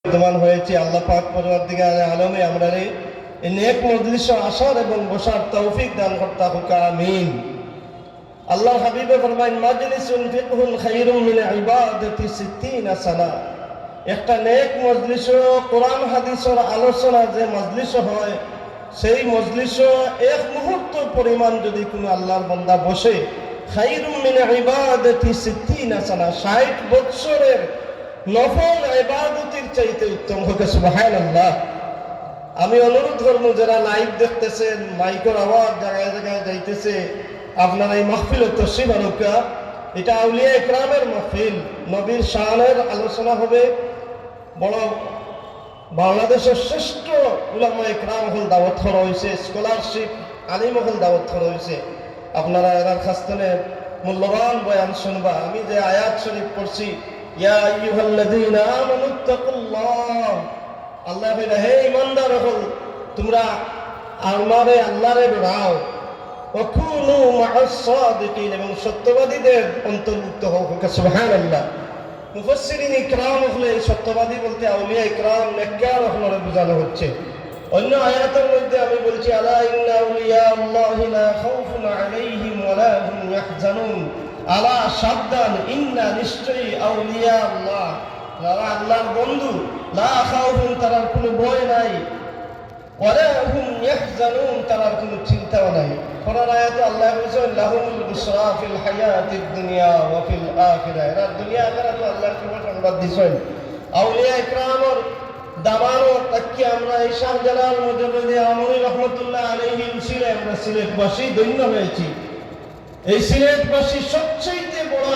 বিদ্যমান হয়েছে। আল্লাহ পাক পরওয়ারদিগার আলমে আমরা এই নেক মজলিসে আসার এবং বসার তৌফিক দান করতে হোক, আমিন। আল্লাহর হাবিবে ফরমায়েন মাজলিসুন ফিকহুন খায়রুম মিন ইবাদাতি 60 সানা। একটা নেক মজলিস কোরআন হাদিসের আলোচনা যে মজলিস হয়, সেই মজলিস এক মুহূর্ত পরিমাণ যদি কোনো আল্লাহর বান্দা বসে, খায়রুম মিন ইবাদাতি 60 সানা, 60 বছরের নফল ইবাদতের চাইতে উত্তম হবে। সুবহানাল্লাহ। আমি অনুরোধ করবো যারা লাইভ দেখতেছেন, মাইকের আওয়াজ জায়গায় জায়গায় যাইতেছে, আপনারা এই মাহফিল তশরিফ আনুকা। এটা আউলিয়া ইকরামের মাহফিল, নবীর শানের আলোচনা হবে। বড় বাংলাদেশের শ্রেষ্ঠ উলামা ইকরাম হল দাওয়াত করা হয়েছে, স্কলারশিপ আলিম হল দাওয়াত করা হয়েছে। আপনারা এনার খাস্তনে মূল্যবান বয়ান শুনবা। আমি যে আয়াত শরীফ পড়ছি, ইয়া আইয়ুহাল্লাযীনা আমানুত্তাকুল্লাহ, আল্লাহ বলে হে ঈমানদার হল তোমরা আল্লাহরে ডরাও, ওয়াকুনু মা'আস সাদিকিন, এবং সত্যবাদীদের অন্তর্ভুক্ত হও। সুবহানাল্লাহ। মুফাসসিরিন ইকরাম হলে সত্যবাদী বলতে আউলিয়া ইকরাম নেককার হলরে বোঝানো হচ্ছে। অন্য আয়াতের মধ্যে আমি বলছি আলা ইন্না আউলিয়া আল্লাহি লা খাউফুন আলাইহিম ওয়া লা হুম ইয়াহজানুন, আলা সাবধান, ইন্না নিশ্চয়ই আউলিয়া আল্লাহ, যারা আল্লাহর বন্ধু, লা খাউফুন তারার কোনো ভয় নাই, ওয়া লা হুম ইয়াহজানুন তারার কোনো চিন্তাও নাই। কোরআন আয়াতে আল্লাহ বলেছেন লাহুমুল বুশরা ফিল হায়াতিদ দুনিয়া ওয়া ফিল আখিরাহ, এরা দুনিয়া আখিরাতে আল্লাহর কি সংবাদ দিছেন। আউলিয়া ইকরামের দামানো তাকি আমরা এই শাহজালাল মুজাদ্দিদ আমরি রহমাতুল্লাহ আলাইহি উসিলে আমরা সিলেটবাসী ধন্য হয়েছি। এই সিলেটবাসী সবচেয়ে বড়